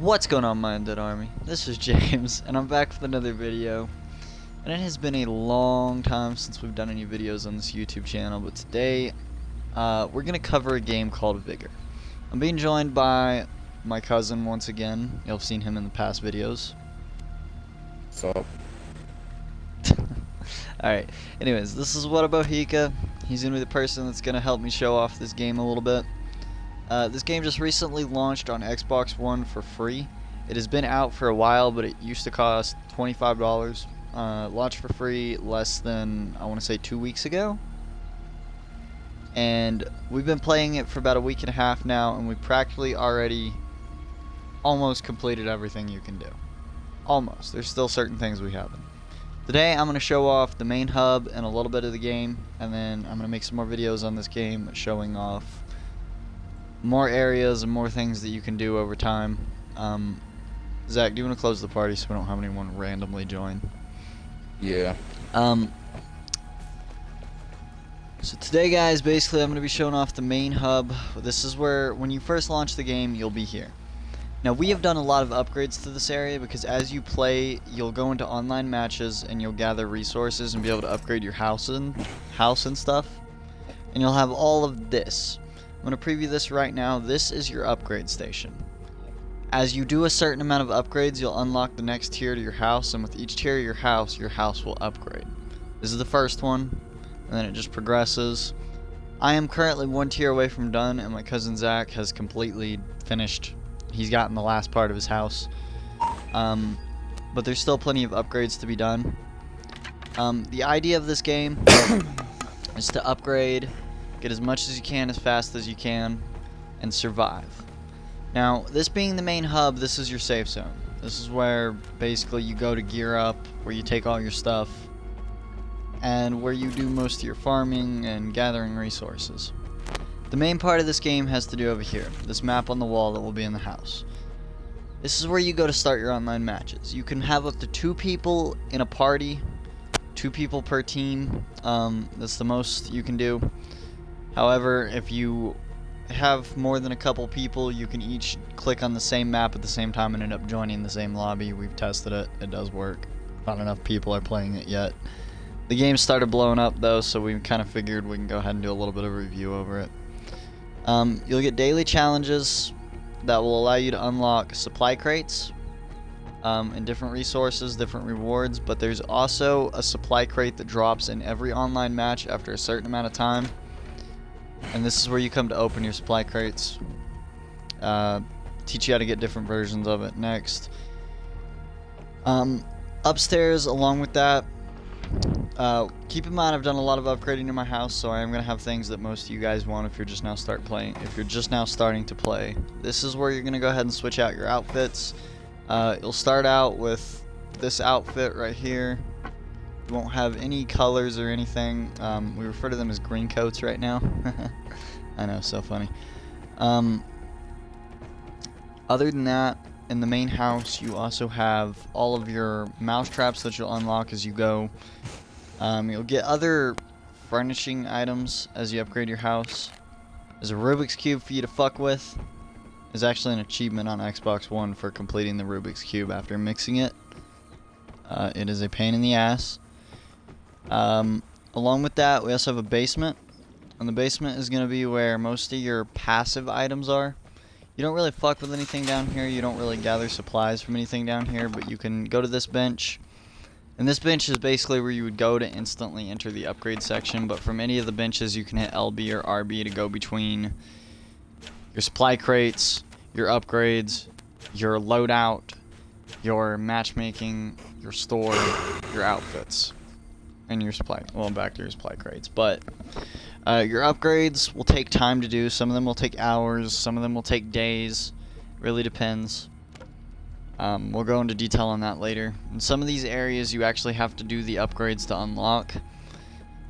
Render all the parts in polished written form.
What's going on, my undead army? This is James, and I'm back with another video. And it has been a long time since we've done any videos on this YouTube channel, but today we're going to cover a game called Vigor. I'm being joined by my cousin once again. You'll have seen him in the past videos. So, Alright, anyways, this is Whatabohika. He's going to be the person that's going to help me show off this game a little bit. This game just recently launched on Xbox One for free. It has been out for a while, but it used to cost $25. Launched for free less than, I want to say, 2 weeks ago. And we've been playing it for about a week and a half now, and we practically already almost completed everything you can do. Almost. There's still certain things we haven't. Today I'm going to show off the main hub and a little bit of the game, and then I'm going to make some more videos on this game showing off more areas and more things that you can do over time. Zach, do you want to close the party so we don't have anyone randomly join? yeah. So today, guys, basically I'm going to be showing off the main hub. This is where, when you first launch the game, you'll be here. Now, we have done a lot of upgrades to this area because as you play, you'll go into online matches and you'll gather resources and be able to upgrade your house and stuff. And you'll have all of this. I'm going to preview this right now. This is your upgrade station. As you do a certain amount of upgrades, you'll unlock the next tier to your house, and with each tier of your house will upgrade. This is the first one, and then it just progresses. I am currently one tier away from done, and my cousin Zach has completely finished. He's gotten the last part of his house. But there's still plenty of upgrades to be done. The idea of this game is to upgrade, get as much as you can as fast as you can, and survive. Now, this being the main hub, this is your safe zone. This is where basically you go to gear up, where you take all your stuff, and where you do most of your farming and gathering resources. The main part of this game has to do over here, this map on the wall that will be in the house. This is where you go to start your online matches. You can have up to 2 people in a party, 2 people per team. That's the most you can do. However, if you have more than a couple people, you can each click on the same map at the same time and end up joining the same lobby. We've tested it. It does work. Not enough people are playing it yet. The game started blowing up though, so we kind of figured we can go ahead and do a little bit of a review over it. You'll get daily challenges that will allow you to unlock supply crates and different resources, different rewards, but there's also a supply crate that drops in every online match after a certain amount of time. And this is where you come to open your supply crates. Teach you how to get different versions of it next. Upstairs, along with that, keep in mind I've done a lot of upgrading in my house, so I am going to have things that most of you guys want if you're just now starting to play. This is where you're going to go ahead and switch out your outfits. You'll start out with this outfit right here. You won't have any colors or anything. We refer to them as green coats right now. I know, so funny. Other than that, in the main house, you also have all of your mouse traps that you'll unlock as you go. You'll get other furnishing items as you upgrade your house. There's a Rubik's Cube for you to fuck with. There's actually an achievement on Xbox One for completing the Rubik's Cube after mixing it. It is a pain in the ass. Along with that, we also have a basement, and the basement is going to be where most of your passive items are. You don't really fuck with anything down here, you don't really gather supplies from anything down here, but you can go to this bench, and this bench is basically where you would go to instantly enter the upgrade section, but from any of the benches you can hit LB or RB to go between your supply crates, your upgrades, your loadout, your matchmaking, your store, your outfits. And your supply, well, back to your supply crates, but your upgrades will take time to do. Some of them will take hours, some of them will take days. Really depends. We'll go into detail on that later. In some of these areas, you actually have to do the upgrades to unlock.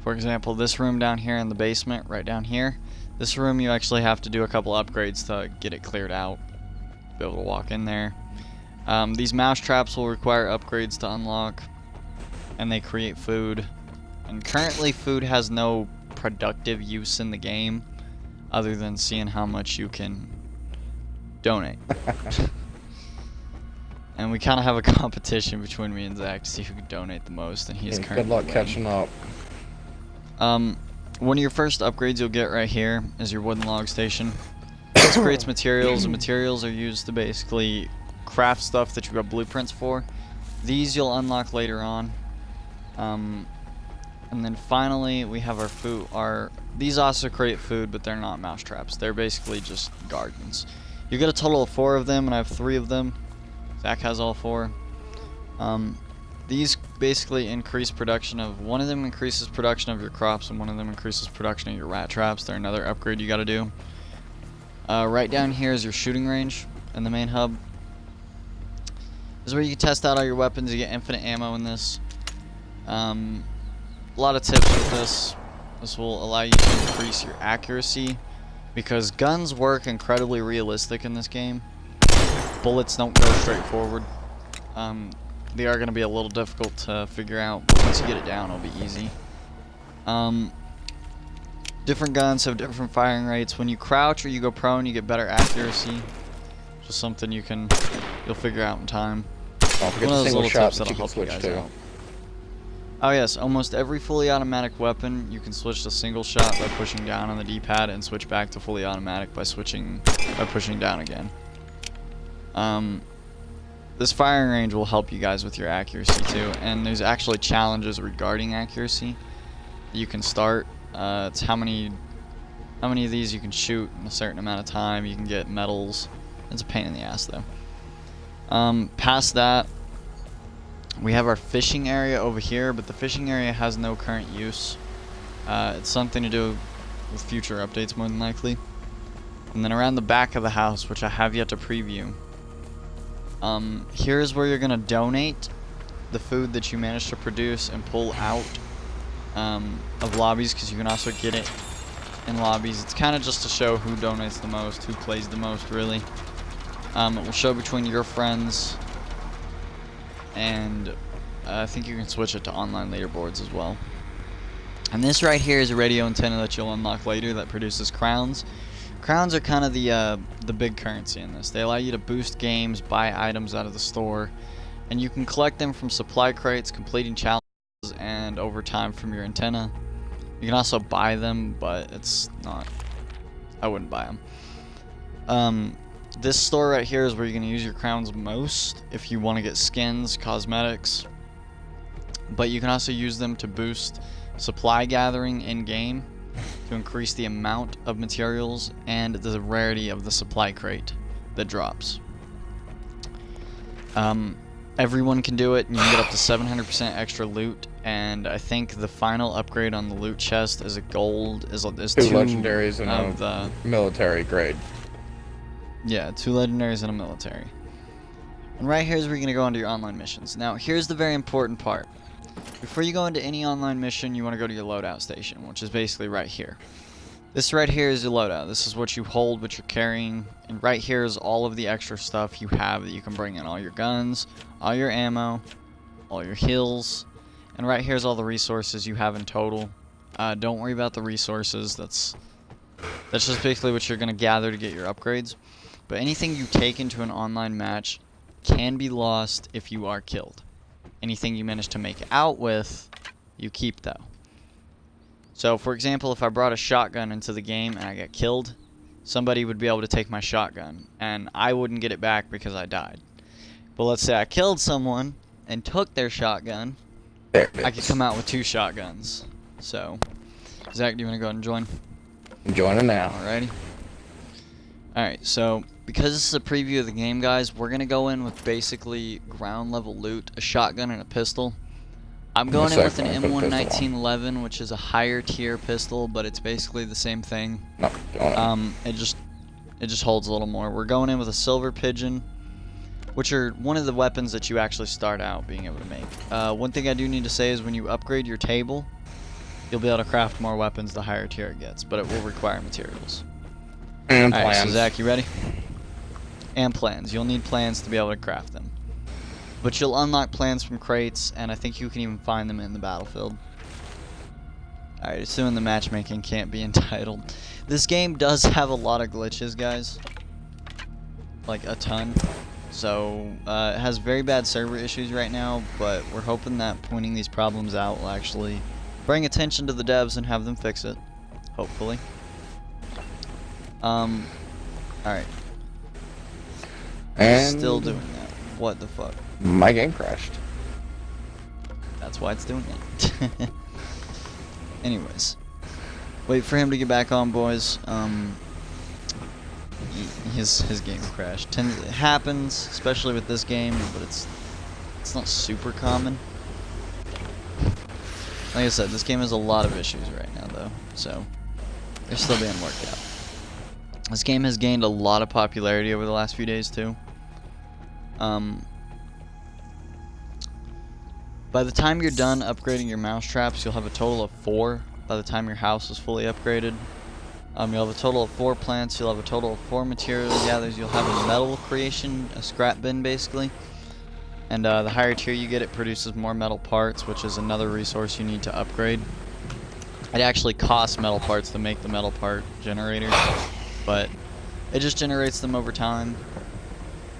For example, this room down here in the basement, right down here. This room, you actually have to do a couple upgrades to get it cleared out, to be able to walk in there. These mouse traps will require upgrades to unlock, and they create food. And currently food has no productive use in the game other than seeing how much you can donate. And we kind of have a competition between me and Zach to see who can donate the most, and he's currently Good luck winning. catching up. One of your first upgrades you'll get right here is your wooden log station. This creates materials, and materials are used to basically craft stuff that you got blueprints for. These you'll unlock later on. And then finally we have our food. These also create food, but they're not mouse traps. They're basically just gardens. You get a total of 4 of them, and I have 3 of them. Zach has all 4. These basically increase production of, one of them increases production of your crops, and one of them increases production of your rat traps. They're another upgrade you gotta do. Right down here is your shooting range in the main hub. This is where you can test out all your weapons. You get infinite ammo in this. A lot of tips with this. This will allow you to increase your accuracy, because guns work incredibly realistic in this game. Bullets don't go straight forward. They are going to be a little difficult to figure out, but once you get it down, it'll be easy. Different guns have different firing rates. When you crouch or you go prone, you get better accuracy. Just something you'll figure out in time. Don't forget the single shot that you can switch to. Oh yes, almost every fully automatic weapon you can switch to single shot by pushing down on the D-pad, and switch back to fully automatic by pushing down again. This firing range will help you guys with your accuracy too, and there's actually challenges regarding accuracy that you can start. It's how many of these you can shoot in a certain amount of time. You can get medals. It's a pain in the ass though. Past that, we have our fishing area over here, but the fishing area has no current use. It's something to do with future updates more than likely. And then around the back of the house, which I have yet to preview, here's where you're gonna donate the food that you managed to produce and pull out of lobbies, because you can also get it in lobbies. It's kind of just to show who donates the most, who plays the most, really. It will show between your friends, and I think you can switch it to online leaderboards as well. And this right here is a radio antenna that you'll unlock later that produces crowns. Crowns are kind of the big currency in this. They allow you to boost games, buy items out of the store, and you can collect them from supply crates, completing challenges, and over time from your antenna. You can also buy them, but it's not, I wouldn't buy them. This store right here is where you're going to use your crowns most if you want to get skins, cosmetics, but you can also use them to boost supply gathering in game, to increase the amount of materials and the rarity of the supply crate that drops. Everyone can do it, and you can get up to 700% extra loot, and I think the final upgrade on the loot chest is a gold, is 2 legendaries and the military grade. Yeah, 2 legendaries and a military. And right here is where you're going to go into your online missions. Now, here's the very important part. Before you go into any online mission, you want to go to your loadout station, which is basically right here. This right here is your loadout. This is what you hold, what you're carrying, and right here is all of the extra stuff you have that you can bring in. All your guns, all your ammo, all your heals, and right here is all the resources you have in total. Don't worry about the resources. That's just basically what you're going to gather to get your upgrades. But anything you take into an online match can be lost if you are killed. Anything you manage to make out with, you keep though. So for example, if I brought a shotgun into the game and I got killed, somebody would be able to take my shotgun, and I wouldn't get it back because I died. But let's say I killed someone and took their shotgun, I could come out with 2 shotguns. So, Zach, do you want to go ahead and join? I'm joining now. Alrighty. Alright, so because this is a preview of the game, guys, we're going to go in with basically ground level loot, a shotgun and a pistol. I'm going in with an M1 1911, which is a higher tier pistol, but it's basically the same thing. No, it just holds a little more. We're going in with a silver pigeon, which are one of the weapons that you actually start out being able to make. One thing I do need to say is when you upgrade your table, you'll be able to craft more weapons the higher tier it gets, but it will require materials. And Alright, plans. so Zach, you ready? And plans. You'll need plans to be able to craft them. But you'll unlock plans from crates, and I think you can even find them in the battlefield. Alright, assuming the matchmaking can't be entitled. This game does have a lot of glitches, guys. Like, a ton. So it has very bad server issues right now, but we're hoping that pointing these problems out will actually bring attention to the devs and have them fix it. Hopefully. Alright. And Still doing that. What the fuck? my game crashed. That's why it's doing it. Anyways. Wait for him to get back on, boys. His game crashed. It happens, especially with this game, but it's not super common. Like I said, this game has a lot of issues right now, though, so they're still being worked out. This game has gained a lot of popularity over the last few days, too. By the time you're done upgrading your mouse traps, you'll have a total of 4 by the time your house is fully upgraded. You'll have a total of 4 plants, you'll have a total of 4 material gathers, you'll have a metal creation, a scrap bin basically. And the higher tier you get, it produces more metal parts, which is another resource you need to upgrade. It actually costs metal parts to make the metal part generator, but it just generates them over time.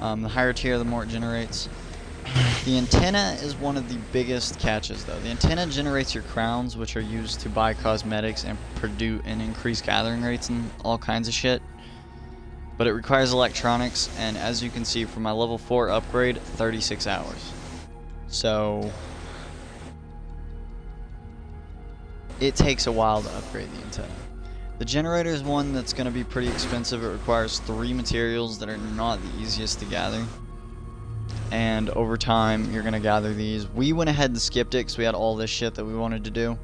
The higher tier, the more it generates. The antenna is one of the biggest catches, though. The antenna generates your crowns, which are used to buy cosmetics and produce and increase gathering rates and all kinds of shit. But it requires electronics, and as you can see from my level 4 upgrade, 36 hours. So it takes a while to upgrade the antenna. The generator is one that's going to be pretty expensive. It requires 3 materials that are not the easiest to gather. And over time, you're going to gather these. We went ahead and skipped it because we had all this shit that we wanted to do.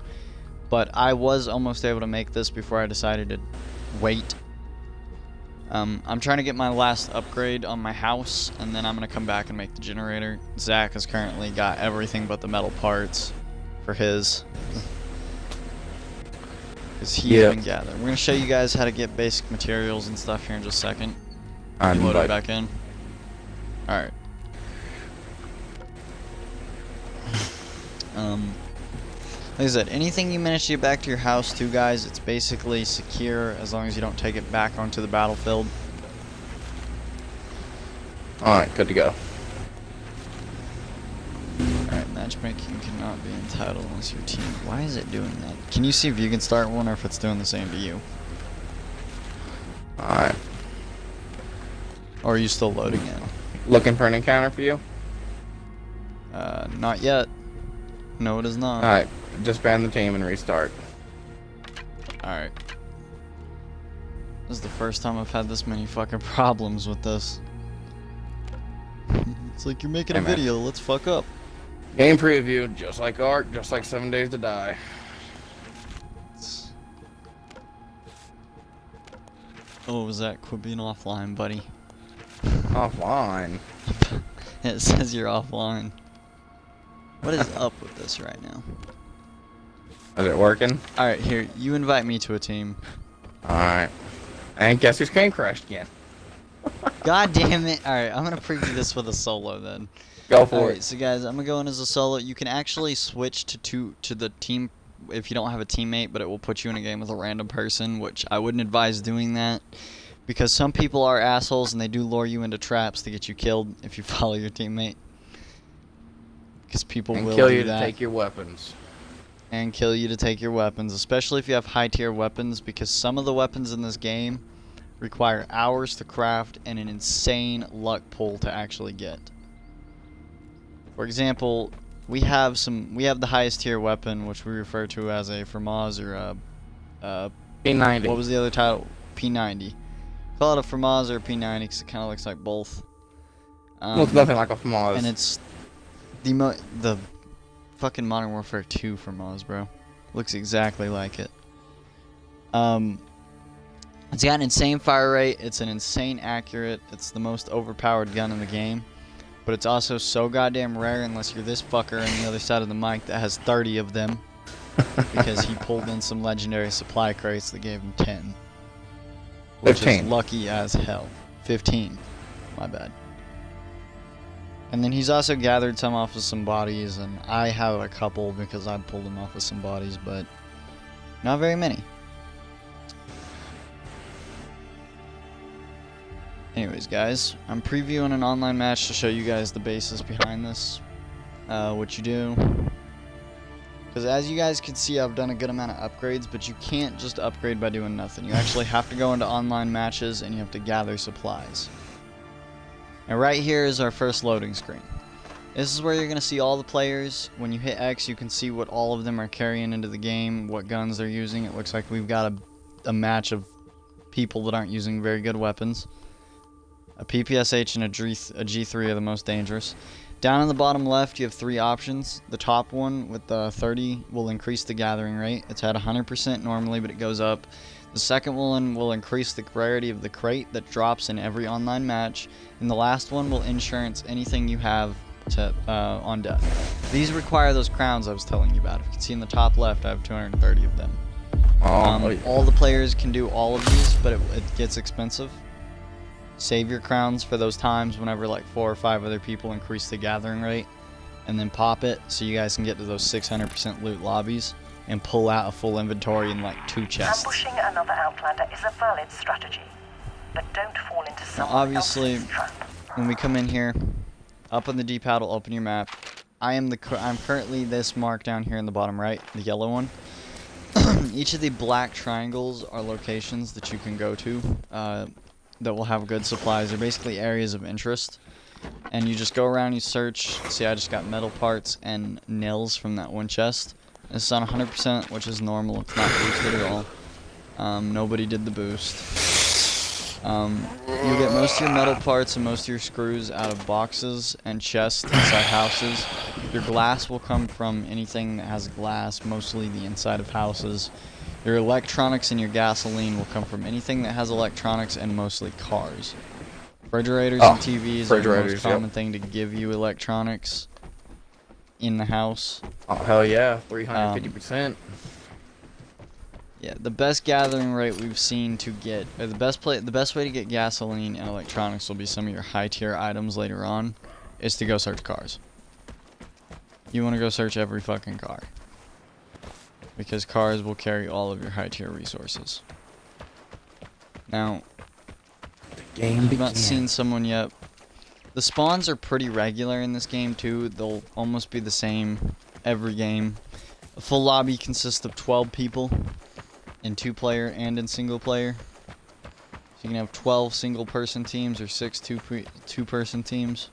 But I was almost able to make this before I decided to wait. I'm trying to get my last upgrade on my house, and then I'm going to come back and make the generator. Zach has currently got everything but the metal parts for his. Because he's been gathering. We're going to show you guys how to get basic materials and stuff here in just a second. Load it back in. Alright. Like I said, anything you manage to get back to your house too, guys, it's basically secure as long as you don't take it back onto the battlefield. Alright, good to go. Alright, matchmaking cannot be entitled unless your team. Why is it doing that? Can you see if you can start one or if it's doing the same to you? Alright. Or are you still loading it? Looking for an encounter for you? Not yet. No, it is not. Alright, disband the team and restart. Alright. This is the first time I've had this many fucking problems with this. It's like you're making a video, let's fuck up. Game preview, just like Ark, just like 7 Days to Die. Oh, was that? Quit being offline, buddy. Offline. It says you're offline. What is up with this right now? Is it working? Alright, here, you invite me to a team. Alright. And guess whose game crashed again? God damn it. Alright, I'm gonna preview this with a solo then. Go for it. So guys, I'm gonna go in as a solo. You can actually switch to the team if you don't have a teammate, but it will put you in a game with a random person, which I wouldn't advise doing that. Because some people are assholes and they do lure you into traps to get you killed if you follow your teammate. Because people will kill do you that. to take your weapons. And kill you to take your weapons, especially if you have high tier weapons, because some of the weapons in this game require hours to craft and an insane luck pool to actually get. For example, we have the highest tier weapon, which we refer to as a FRMAZ or a P90. What was the other title? P90. Call it a FRMAZ or a P90 because it kind of looks like both. Looks nothing like a FRMAZ. And it's the fucking Modern Warfare 2 FRMAZ, bro. Looks exactly like it. It's got an insane fire rate. It's an insane accurate. It's the most overpowered gun in the game. But it's also so goddamn rare unless you're this fucker on the other side of the mic that has 30 of them. Because he pulled in some legendary supply crates that gave him 10. Which 15. is lucky as hell. 15. My bad. And then he's also gathered some off of some bodies, and I have a couple because I pulled them off of some bodies, but not very many. Anyways. anyways, guys, I'm previewing an online match to show you guys the basis behind this, what you do. Because as you guys can see, I've done a good amount of upgrades, but you can't just upgrade by doing nothing. You actually have to go into online matches and you have to gather supplies. And right here is our first loading screen. This is where you're going to see all the players. When you hit X, you can see what all of them are carrying into the game, what guns they're using. It looks like we've got a match of people that aren't using very good weapons. A PPSH and a G3 are the most dangerous. Down in the bottom left, you have 3 options. The top one with the 30 will increase the gathering rate. It's at 100% normally, but it goes up. The second one will increase the rarity of the crate that drops in every online match. And the last one will insurance anything you have on death. These require those crowns I was telling you about. If you can see in the top left, I have 230 of them. All the players can do all of these, but it gets expensive. Save your crowns for those times whenever like 4 or 5 other people increase the gathering rate, and then pop it so you guys can get to those 600% loot lobbies and pull out a full inventory in like 2 chests. Ambushing another Outlander is a valid strategy, but don't fall into someone obviously, else's trap. When we come in here, up on the D-pad will open your map. I'm currently this mark down here in the bottom right, the yellow one. Each of the black triangles are locations that you can go to that will have good supplies. They're basically areas of interest. And you just go around, you search. See, I just got metal parts and nails from that one chest. This is on 100%, which is normal. It's not boosted at all. Nobody did the boost. You'll get most of your metal parts and most of your screws out of boxes and chests inside houses. Your glass will come from anything that has glass, mostly the inside of houses. Your electronics and your gasoline will come from anything that has electronics and mostly cars. Refrigerators and TVs are the most common thing to give you electronics in the house. Oh, hell yeah, 350%. Yeah, the best gathering rate we've seen to get, or the best way to get gasoline and electronics will be some of your high tier items later on, is to go search cars. You want to go search every fucking car. Because cars will carry all of your high tier resources. Now, I've not seen someone yet. The spawns are pretty regular in this game too. They'll almost be the same every game. A full lobby consists of 12 people. In 2-player and in single-player. So you can have 12 single-person teams or 6 two-person teams.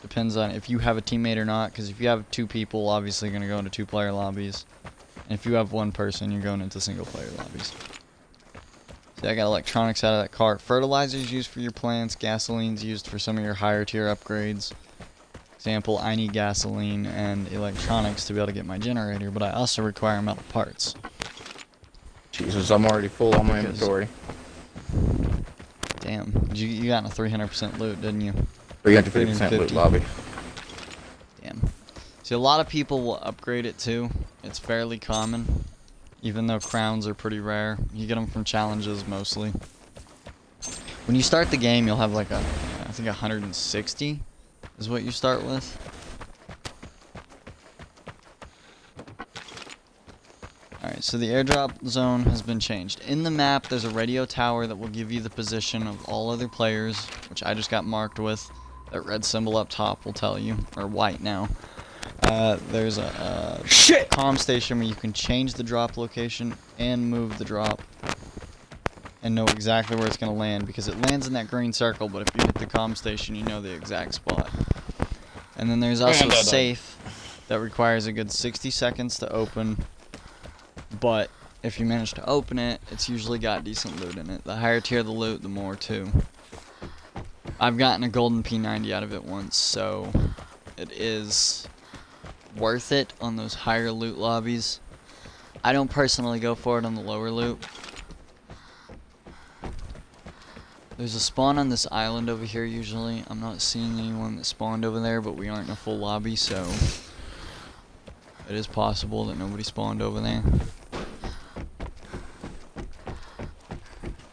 Depends on if you have a teammate or not, because if you have 2 people, obviously you're going to go into 2-player lobbies. And if you have 1 person, you're going into single-player lobbies. See, I got electronics out of that cart. Fertilizer's used for your plants. Gasoline's used for some of your higher-tier upgrades. Example, I need gasoline and electronics to be able to get my generator, but I also require metal parts. Jesus, I'm already full on my inventory. Damn, you got a 300% loot, didn't you? 350% loot lobby. Damn. See, a lot of people will upgrade it too. It's fairly common, even though crowns are pretty rare. You get them from challenges mostly. When you start the game, you'll have like I think 160 is what you start with. Alright, so the airdrop zone has been changed. In the map, there's a radio tower that will give you the position of all other players, which I just got marked with. That red symbol up top will tell you, or white now. There's a comm station where you can change the drop location and move the drop and know exactly where it's going to land, because it lands in that green circle, but if you hit the comm station, you know the exact spot. And then there's also a safe that requires a good 60 seconds to open. But if you manage to open it, it's usually got decent loot in it. The higher tier the loot, the more too. I've gotten a golden P90 out of it once, so it is worth it on those higher loot lobbies. I don't personally go for it on the lower loot. There's a spawn on this island over here usually. I'm not seeing anyone that spawned over there, but we aren't in a full lobby, so it is possible that nobody spawned over there.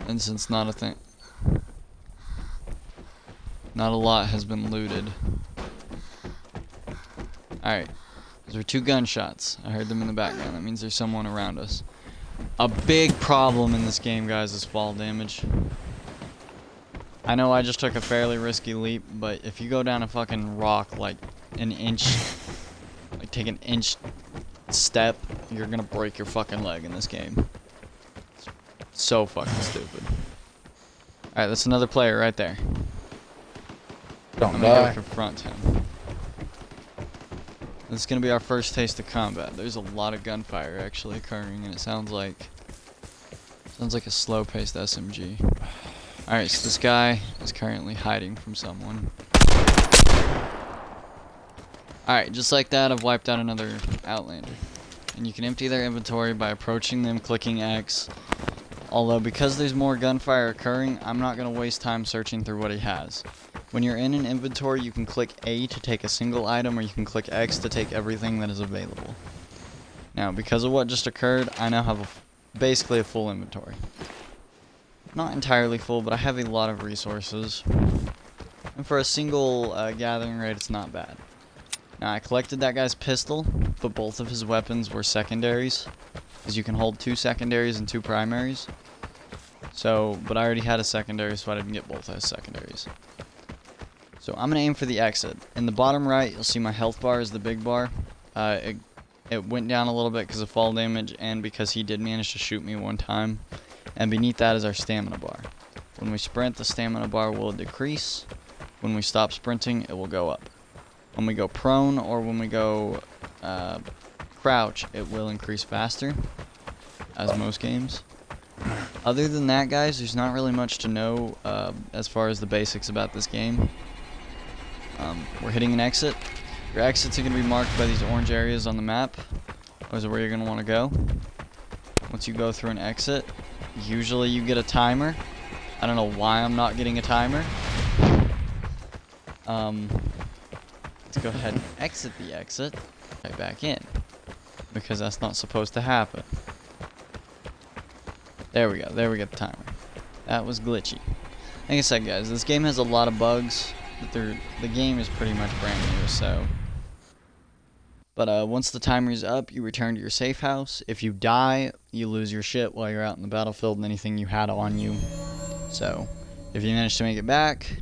And since not a lot has been looted. Alright. Those were 2 gunshots. I heard them in the background. That means there's someone around us. A big problem in this game, guys, is fall damage. I know I just took a fairly risky leap, but if you go down a fucking rock like an inch, like take an inch step, you're gonna break your fucking leg in this game. It's so fucking stupid. Alright, that's another player right there. Don't I'm gonna go die. confront him. This is gonna be our first taste of combat. There's a lot of gunfire actually occurring, and it sounds like a slow-paced SMG. Alright, so this guy is currently hiding from someone. Alright, just like that, I've wiped out another Outlander. And you can empty their inventory by approaching them, clicking X. Although, because there's more gunfire occurring, I'm not going to waste time searching through what he has. When you're in an inventory, you can click A to take a single item, or you can click X to take everything that is available. Now, because of what just occurred, I now have basically a full inventory. Not entirely full, but I have a lot of resources. And for a single gathering raid, it's not bad. Now, I collected that guy's pistol, but both of his weapons were secondaries. Because you can hold 2 secondaries and 2 primaries. So, but I already had a secondary, so I didn't get both as secondaries. So, I'm going to aim for the exit. In the bottom right, you'll see my health bar is the big bar. It went down a little bit because of fall damage, and because he did manage to shoot me one time. And beneath that is our stamina bar. When we sprint, the stamina bar will decrease. When we stop sprinting, it will go up. When we go prone or when we go crouch, it will increase faster, as most games. Other than that, guys, there's not really much to know as far as the basics about this game. We're hitting an exit. Your exits are going to be marked by these orange areas on the map. Those are where you're going to want to go. Once you go through an exit, usually you get a timer. I don't know why I'm not getting a timer. Let's go ahead and exit the exit right back in, because that's not supposed to happen. There we go. There we get the timer. That was glitchy. Like I said, guys, this game has a lot of bugs, but the game is pretty much brand new, so. But once the timer is up, you return to your safe house. If you die, you lose your shit while you're out in the battlefield and anything you had on you. So, if you manage to make it back,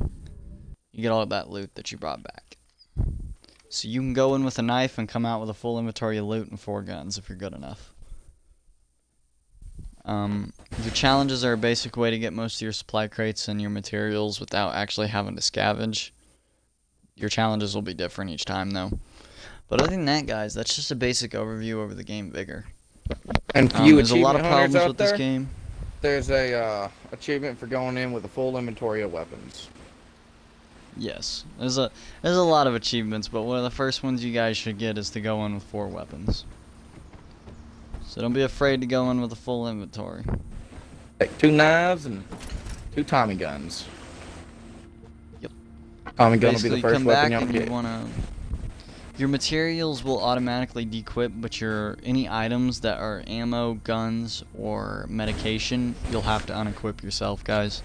you get all of that loot that you brought back. So you can go in with a knife and come out with a full inventory of loot and 4 guns if you're good enough. Your challenges are a basic way to get most of your supply crates and your materials without actually having to scavenge. Your challenges will be different each time, though. But other than that, guys, that's just a basic overview over the game Vigor. And for you there's a lot of achievement hunters problems out with this there, game. there's a achievement for going in with a full inventory of weapons. Yes, there's a lot of achievements, but one of the first ones you guys should get is to go in with 4 weapons. So don't be afraid to go in with a full inventory. Take 2 knives and 2 Tommy guns. Yep. Tommy gun will be Basically, the first come weapon back you'll and you get. wanna. Your materials will automatically dequip, but any items that are ammo, guns, or medication, you'll have to unequip yourself, guys.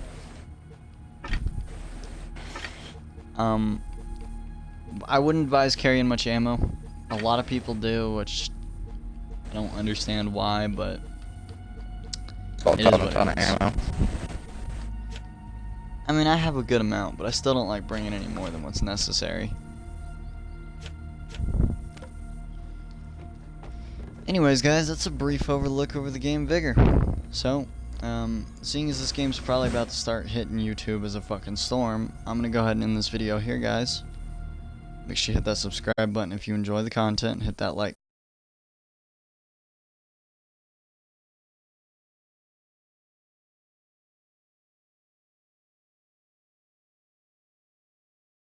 I wouldn't advise carrying much ammo. A lot of people do, which I don't understand why, but it is what it Ton of is. ammo. I mean, I have a good amount, but I still don't like bringing any more than what's necessary. Anyways, guys, that's a brief overlook over the game Vigor. So, seeing as this game's probably about to start hitting YouTube as a fucking storm, I'm gonna go ahead and end this video here, guys. Make sure you hit that subscribe button if you enjoy the content, and hit that like